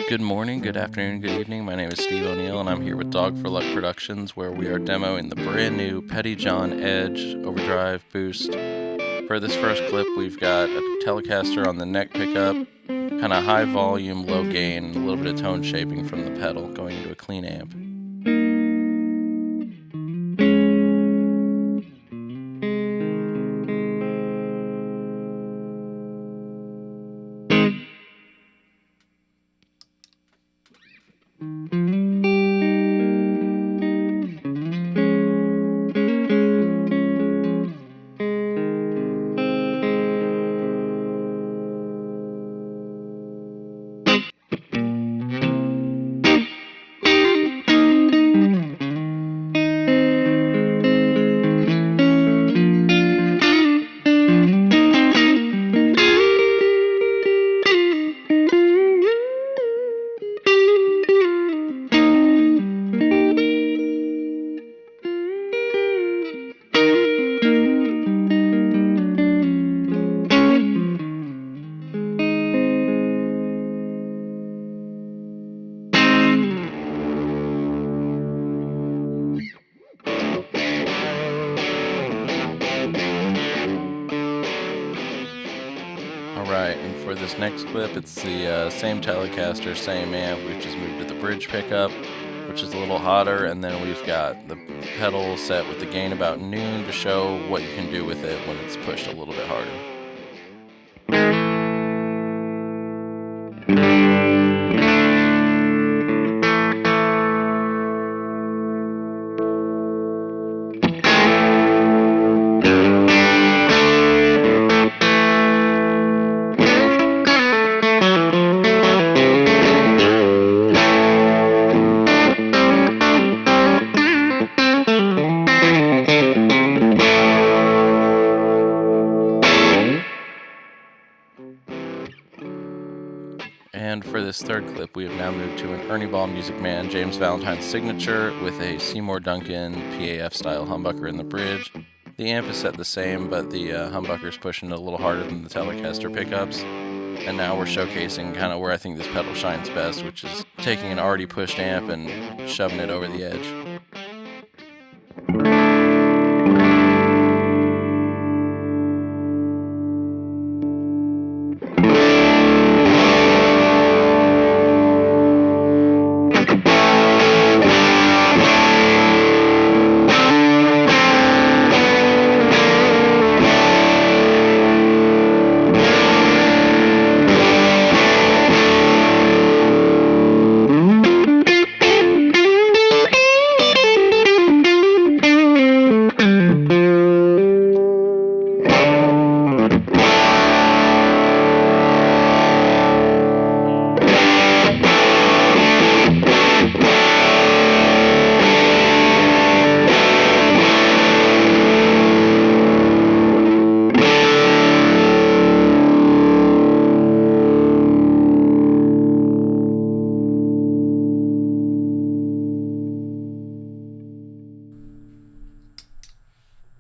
Good morning, good afternoon, good evening. My name is Steve O'Neill, and I'm here with Dog for Luck Productions, where we are demoing the brand new Pettyjohn Edge overdrive boost. For this first clip, we've got a Telecaster on the neck pickup, kind of high volume, low gain, and a little bit of tone shaping from the pedal going into a clean amp. Alright, and for this next clip, it's the same Telecaster, same amp. We've just moved to the bridge pickup, which is a little hotter, and then we've got the pedal set with the gain about noon to show what you can do with it when it's pushed a little bit harder. And for this third clip, we have now moved to an Ernie Ball MusicMan James Valentine signature with a Seymour Duncan PAF style humbucker in the bridge. The amp is set the same, but the humbucker is pushing it a little harder than the Telecaster pickups. And now we're showcasing kind of where I think this pedal shines best, which is taking an already pushed amp and shoving it over the edge.